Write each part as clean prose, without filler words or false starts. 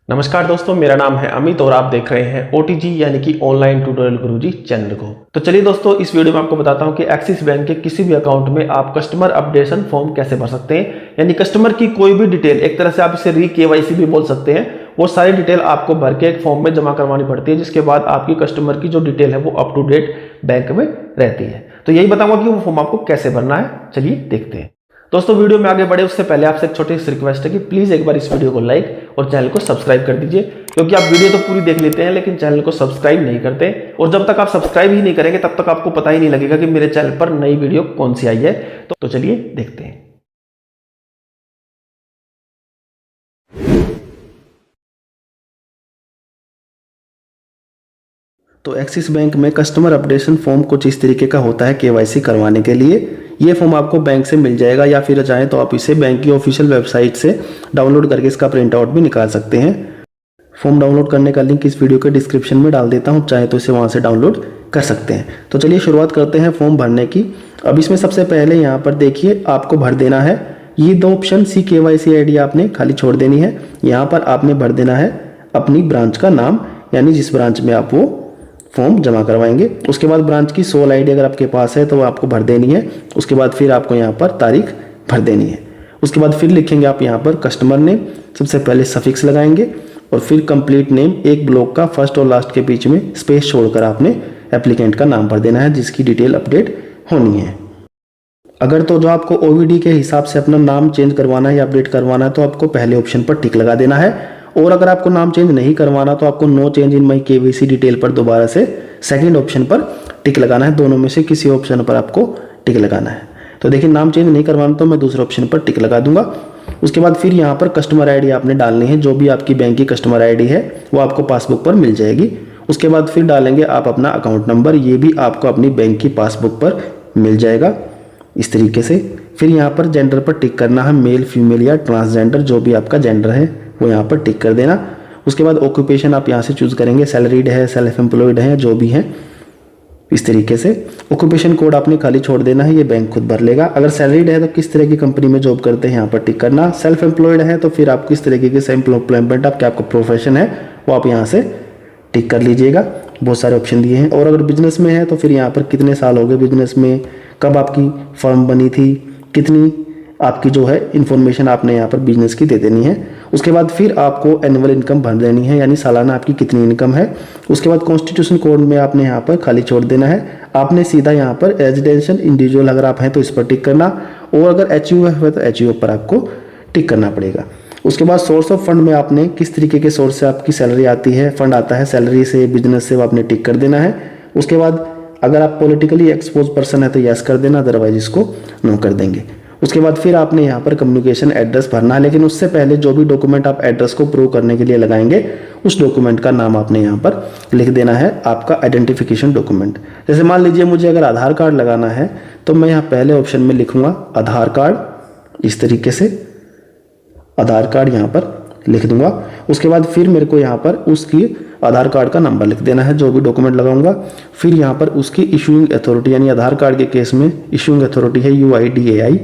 नमस्कार दोस्तों, मेरा नाम है अमित और आप देख रहे हैं OTG यानी कि ऑनलाइन ट्यूटोरियल गुरुजी चैनल को। तो चलिए दोस्तों, इस वीडियो में आपको बताता हूं कि एक्सिस बैंक के किसी भी अकाउंट में आप कस्टमर अपडेशन फॉर्म कैसे भर सकते हैं। यानी कस्टमर की कोई भी डिटेल, एक तरह से आप इसे KYC भी बोल सकते हैं, वो सारी डिटेल आपको भर के एक फॉर्म में जमा करवानी पड़ती है, जिसके बाद आपकी कस्टमर की जो डिटेल है वो अप टू डेट बैंक में रहती है। तो यही बताऊंगा कि वो फॉर्म आपको कैसे भरना है। चलिए देखते हैं। दोस्तों, वीडियो में आगे बढ़े उससे पहले आपसे एक छोटी सी रिक्वेस्ट है कि प्लीज़ एक बार इस वीडियो को लाइक और चैनल को सब्सक्राइब कर दीजिए, क्योंकि आप वीडियो तो पूरी देख लेते हैं लेकिन चैनल को सब्सक्राइब नहीं करते। और जब तक आप सब्सक्राइब ही नहीं करेंगे तब तक आपको पता ही नहीं लगेगा कि मेरे चैनल पर नई वीडियो कौन सी आई है। तो चलिए देखते हैं। तो एक्सिस बैंक में कस्टमर अपडेशन फॉर्म कुछ इस तरीके का होता है KYC करवाने के लिए। ये फॉर्म आपको बैंक से मिल जाएगा, या फिर चाहें तो आप इसे बैंक की ऑफिशियल वेबसाइट से डाउनलोड करके इसका प्रिंट आउट भी निकाल सकते हैं। फॉर्म डाउनलोड करने का लिंक इस वीडियो के डिस्क्रिप्शन में डाल देता हूँ, चाहे तो इसे वहाँ से डाउनलोड कर सकते हैं। तो चलिए शुरुआत करते हैं फॉर्म भरने की। अब इसमें सबसे पहले यहाँ पर देखिए आपको भर देना है ये दो ऑप्शन, सी KYC ID आपने खाली छोड़ देनी है। यहाँ पर आपने भर देना है अपनी ब्रांच का नाम, यानी जिस ब्रांच में आप वो फॉर्म जमा करवाएंगे। उसके बाद ब्रांच की सोल ID अगर आपके पास है तो वो आपको भर देनी है। उसके बाद फिर आपको यहाँ पर तारीख भर देनी है। उसके बाद फिर लिखेंगे आप यहाँ पर कस्टमर नेम, सबसे पहले सफिक्स लगाएंगे और फिर कंप्लीट नेम, एक ब्लॉक का फर्स्ट और लास्ट के बीच में स्पेस छोड़कर आपने एप्लीकेंट का नाम भर देना है जिसकी डिटेल अपडेट होनी है। अगर तो जो आपको OVD के हिसाब से अपना नाम चेंज करवाना है या अपडेट करवाना है तो आपको पहले ऑप्शन पर टिक लगा देना है, और अगर आपको नाम चेंज नहीं करवाना तो आपको no change in my KYC detail पर दोबारा से सेकंड ऑप्शन पर टिक लगाना है। दोनों में से किसी ऑप्शन पर आपको टिक लगाना है। तो देखिए, नाम चेंज नहीं करवाना तो मैं दूसरे ऑप्शन पर टिक लगा दूंगा। उसके बाद फिर यहाँ पर कस्टमर ID आपने डालनी है, जो भी आपकी बैंक की कस्टमर ID है वो आपको पासबुक पर मिल जाएगी। उसके बाद फिर डालेंगे आप अपना अकाउंट नंबर, ये भी आपको अपनी बैंक की पासबुक पर मिल जाएगा इस तरीके से। फिर यहाँ पर जेंडर पर टिक करना है, मेल फीमेल या ट्रांसजेंडर, जो भी आपका जेंडर है वो यहाँ पर टिक कर देना। उसके बाद ऑक्यूपेशन आप यहाँ से चूज करेंगे, सैलरीड है, सेल्फ एम्प्लॉयड है, जो भी है इस तरीके से। ऑक्यूपेशन कोड आपने खाली छोड़ देना है, ये बैंक खुद भर लेगा। अगर सैलरीड है तो किस तरह की कंपनी में जॉब करते हैं यहाँ पर टिक करना। सेल्फ एम्प्लॉयड है तो फिर आप किस तरीके के सेल्फ एम्प्लॉयमेंट आपका प्रोफेशन है वो आप यहाँ से टिक कर लीजिएगा। बहुत सारे ऑप्शन दिए हैं। और अगर बिजनेस में है तो फिर यहाँ पर कितने साल हो गए बिजनेस में, कब आपकी फर्म बनी थी, कितनी आपकी जो है इन्फॉर्मेशन आपने यहाँ पर बिजनेस की दे देनी है। उसके बाद फिर आपको एनुअल इनकम भर देनी है, यानी सालाना आपकी कितनी इनकम है। उसके बाद कॉन्स्टिट्यूशन कोड में आपने यहाँ पर खाली छोड़ देना है। आपने सीधा यहाँ पर रेजिडेंशियल इंडिविजुअल अगर आप हैं तो इस पर टिक करना, और अगर HUF है तो HUF पर आपको टिक करना पड़ेगा। उसके बाद सोर्स ऑफ फंड में आपने किस तरीके के सोर्स से आपकी सैलरी आती है, फंड आता है सैलरी से, बिजनेस से, वो आपने टिक कर देना है। उसके बाद अगर आप पॉलिटिकली एक्सपोज पर्सन है तो यस कर देना, अदरवाइज इसको नो कर देंगे। उसके बाद फिर आपने यहाँ पर कम्युनिकेशन एड्रेस भरना है, लेकिन उससे पहले जो भी डॉक्यूमेंट आप एड्रेस को प्रूव करने के लिए लगाएंगे उस डॉक्यूमेंट का नाम आपने यहाँ पर लिख देना है, आपका आइडेंटिफिकेशन डॉक्यूमेंट। जैसे मान लीजिए मुझे अगर आधार कार्ड लगाना है तो मैं यहाँ पहले ऑप्शन में लिखूंगा आधार कार्ड, इस तरीके से आधार कार्ड यहाँ पर लिख दूंगा। उसके बाद फिर मेरे को यहाँ पर उसकी आधार कार्ड का नंबर लिख देना है, जो भी डॉक्यूमेंट लगाऊंगा। फिर यहाँ पर उसकी इशूइंग अथॉरिटी, यानी आधार कार्ड के केस में इशूइंग अथॉरिटी है UIDAI,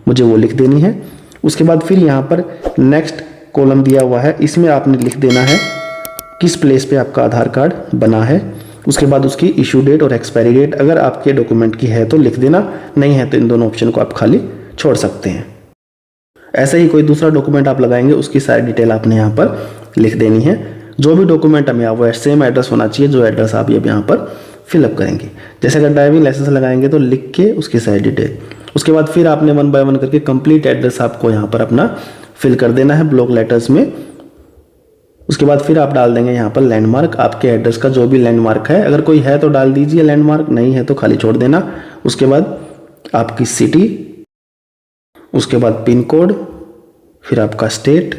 मुझे वो लिख देनी है। उसके बाद फिर यहाँ पर नेक्स्ट कॉलम दिया हुआ है, इसमें आपने लिख देना है किस प्लेस पे आपका आधार कार्ड बना है। उसके बाद उसकी इशू डेट और एक्सपायरी डेट अगर आपके डॉक्यूमेंट की है तो लिख देना, नहीं है तो इन दोनों ऑप्शन को आप खाली छोड़ सकते हैं। ऐसे ही कोई दूसरा डॉक्यूमेंट आप लगाएंगे उसकी सारी डिटेल आपने यहाँ पर लिख देनी है। जो भी डॉक्यूमेंट हमें वो सेम एड्रेस होना चाहिए जो एड्रेस आप यहाँ पर फिलअप करेंगे। जैसे अगर ड्राइविंग लाइसेंस लगाएंगे तो लिख के उसकी सारी डिटेल। उसके बाद फिर आपने 1 बाय 1 करके कंप्लीट एड्रेस आपको यहाँ पर अपना फिल कर देना है ब्लॉक लेटर्स में। उसके बाद फिर आप डाल देंगे यहाँ पर लैंडमार्क, आपके एड्रेस का जो भी लैंडमार्क है, अगर कोई है तो डाल दीजिए लैंडमार्क, नहीं है तो खाली छोड़ देना। उसके बाद आपकी सिटी, उसके बाद पिन कोड, फिर आपका स्टेट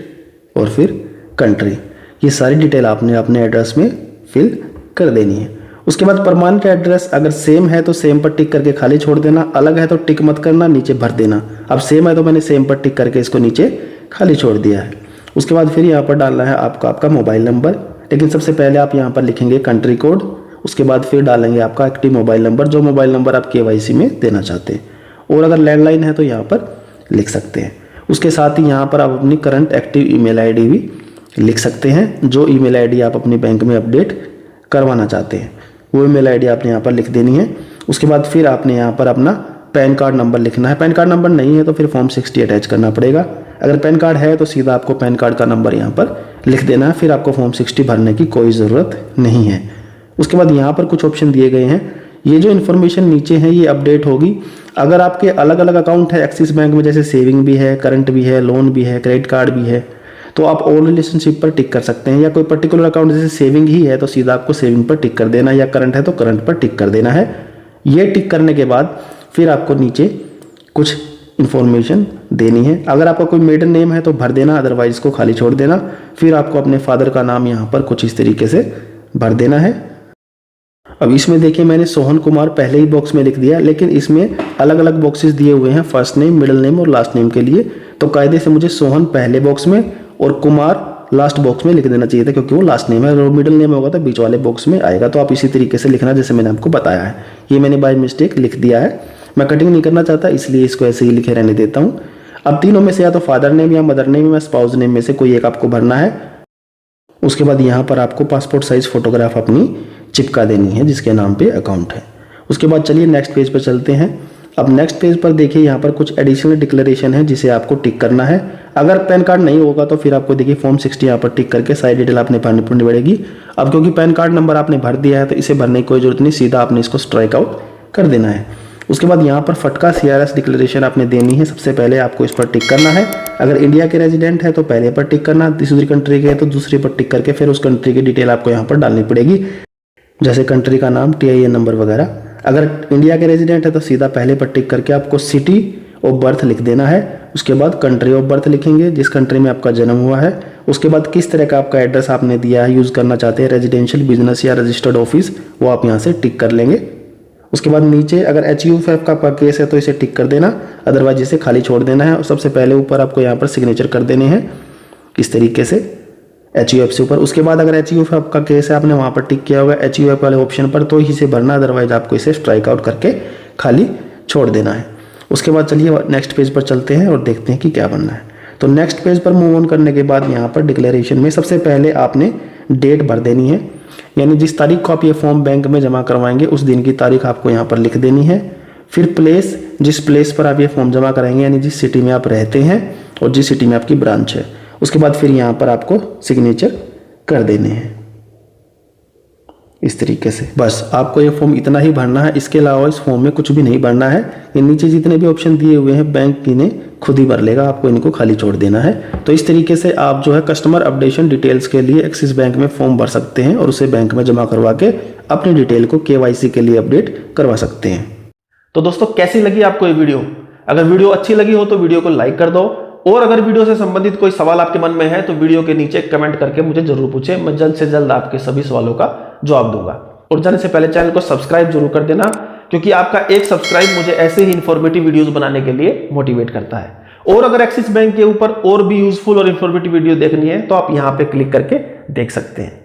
और फिर कंट्री, ये सारी डिटेल आपने अपने एड्रेस में फिल कर देनी है। उसके बाद परमानेंट एड्रेस अगर सेम है तो सेम पर टिक करके खाली छोड़ देना, अलग है तो टिक मत करना, नीचे भर देना। अब सेम है तो मैंने सेम पर टिक करके इसको नीचे खाली छोड़ दिया है। उसके बाद फिर यहाँ पर डालना है आपका मोबाइल नंबर, लेकिन सबसे पहले आप यहाँ पर लिखेंगे कंट्री कोड। उसके बाद फिर डालेंगे आपका एक्टिव मोबाइल नंबर, जो मोबाइल नंबर आप KYC में देना चाहते हैं, और अगर लैंडलाइन है तो यहाँ पर लिख सकते हैं। उसके साथ ही यहाँ पर आप अपनी करंट एक्टिव email ID भी लिख सकते हैं। जो ईमेल आईडी आप अपने बैंक में अपडेट करवाना चाहते हैं वो ईमेल आईडी आपने यहाँ पर लिख देनी है। उसके बाद फिर आपने यहाँ पर अपना पैन कार्ड नंबर लिखना है। पैन कार्ड नंबर नहीं है तो फिर फॉर्म 60 अटैच करना पड़ेगा। अगर पैन कार्ड है तो सीधा आपको पैन कार्ड का नंबर यहाँ पर लिख देना है, फिर आपको फॉर्म 60 भरने की कोई ज़रूरत नहीं है। उसके बाद यहाँ पर कुछ ऑप्शन दिए गए हैं। ये जो इन्फॉर्मेशन नीचे है ये अपडेट होगी। अगर आपके अलग अलग अकाउंट है एक्सिस बैंक में, जैसे सेविंग भी है, करंट भी है, लोन भी है, क्रेडिट कार्ड भी है, तो आप ऑल रिलेशनशिप पर टिक कर सकते हैं। या कोई पर्टिकुलर अकाउंट जैसे सेविंग ही है तो सीधा आपको सेविंग पर टिक कर देना, या करंट है तो करंट पर टिक कर देना है। ये टिक करने के बाद फिर आपको नीचे कुछ इन्फॉर्मेशन देनी है। अगर आपका कोई मेडन नेम है तो भर देना, अदरवाइज को खाली छोड़ देना। फिर आपको अपने फादर का नाम यहाँ पर कुछ इस तरीके से भर देना है। अब इसमें देखिए मैंने सोहन कुमार पहले ही बॉक्स में लिख दिया, लेकिन इसमें अलग अलग बॉक्सेस दिए हुए हैं फर्स्ट नेम, मिडिल नेम और लास्ट नेम के लिए। तो कायदे से मुझे सोहन पहले बॉक्स में और कुमार लास्ट बॉक्स में लिख देना चाहिए था, क्योंकि वो लास्ट नेम है। और मिडिल नेम होगा तो बीच वाले बॉक्स में आएगा। तो आप इसी तरीके से लिखना जैसे मैंने आपको बताया है। ये मैंने बाय मिस्टेक लिख दिया है, मैं कटिंग नहीं करना चाहता इसलिए इसको ऐसे ही लिखे रहने देता हूँ। अब तीनों में से या तो फादर नेम या मदर नेम या स्पाउस नेम में से कोई एक आपको भरना है। उसके बाद यहाँ पर आपको पासपोर्ट साइज फोटोग्राफ अपनी चिपका देनी है जिसके नाम पे अकाउंट है। उसके बाद चलिए नेक्स्ट पेज पर चलते हैं। अब नेक्स्ट पेज पर देखिए यहाँ पर कुछ एडिशनल डिक्लेरेशन है जिसे आपको टिक करना है। अगर पैन कार्ड नहीं होगा तो फिर आपको देखिए फॉर्म 60 यहाँ पर टिक करके सारी डिटेल आपने भरनी पड़ेगी। अब क्योंकि पैन कार्ड नंबर आपने भर दिया है तो इसे भरने की कोई जरूरत नहीं, सीधा आपने इसको स्ट्राइक आउट कर देना है। उसके बाद यहाँ पर फटका CRS डिक्लेरेशन आपने देनी है। सबसे पहले आपको इस पर टिक करना है। अगर इंडिया के रेजिडेंट है तो पहले पर टिक करना, दूसरी कंट्री के है तो दूसरी पर टिक करके फिर उस कंट्री की डिटेल आपको यहाँ पर डालनी पड़ेगी, जैसे कंट्री का नाम, TIN नंबर वगैरह। अगर इंडिया के रेजिडेंट है तो सीधा पहले पर टिक करके आपको सिटी ऑफ बर्थ लिख देना है। उसके बाद कंट्री ऑफ बर्थ लिखेंगे, जिस कंट्री में आपका जन्म हुआ है। उसके बाद किस तरह का आपका एड्रेस आपने दिया है, यूज़ करना चाहते हैं, रेजिडेंशियल, बिजनेस या रजिस्टर्ड ऑफिस, वो आप यहाँ से टिक कर लेंगे। उसके बाद नीचे अगर HUF का केस है तो इसे टिक कर देना, अदरवाइज इसे खाली छोड़ देना है। और सबसे पहले ऊपर आपको यहाँ पर सिग्नेचर कर देने हैं इस तरीके से HUF से ऊपर। उसके बाद अगर HUF का केस है आपने वहाँ पर टिक किया होगा HUF वाले ऑप्शन पर तो इसे भरना, अदरवाइज आपको इसे स्ट्राइक आउट करके खाली छोड़ देना है। उसके बाद चलिए नेक्स्ट पेज पर चलते हैं और देखते हैं कि क्या बनना है। तो नेक्स्ट पेज पर मूव ऑन करने के बाद यहाँ पर डिक्लेरेशन में सबसे पहले आपने डेट भर देनी है, यानी जिस तारीख को आप ये फॉर्म बैंक में जमा करवाएंगे उस दिन की तारीख आपको यहाँ पर लिख देनी है। फिर प्लेस, जिस प्लेस पर आप ये फॉर्म जमा कराएंगे, यानी जिस सिटी में आप रहते हैं और जिस सिटी में आपकी ब्रांच है। उसके बाद फिर यहाँ पर आपको सिग्नेचर कर देने हैं इस तरीके से। बस आपको ये फॉर्म इतना ही भरना है, इसके अलावा इस फॉर्म में कुछ भी नहीं भरना है। ये नीचे जितने भी ऑप्शन दिए हुए हैं बैंक इन्हें खुद ही भर लेगा, आपको इनको खाली छोड़ देना है। तो इस तरीके से आप जो है कस्टमर अपडेशन डिटेल्स के लिए एक्सिस बैंक में फॉर्म भर सकते हैं और उसे बैंक में जमा करवा के अपनी डिटेल को KYC के लिए अपडेट करवा सकते हैं। तो दोस्तों कैसी लगी आपको ये वीडियो? अगर वीडियो अच्छी लगी हो तो वीडियो को लाइक कर दो, और अगर वीडियो से संबंधित कोई सवाल आपके मन में है तो वीडियो के नीचे कमेंट करके मुझे जरूर पूछें, मैं जल्द से जल्द आपके सभी सवालों का जवाब दूंगा। और जाने से पहले चैनल को सब्सक्राइब जरूर कर देना, क्योंकि आपका एक सब्सक्राइब मुझे ऐसे ही इंफॉर्मेटिव वीडियोस बनाने के लिए मोटिवेट करता है। और अगर एक्सिस बैंक के ऊपर और भी यूजफुल और इंफॉर्मेटिव वीडियो देखनी है तो आप यहाँ पे क्लिक करके देख सकते हैं।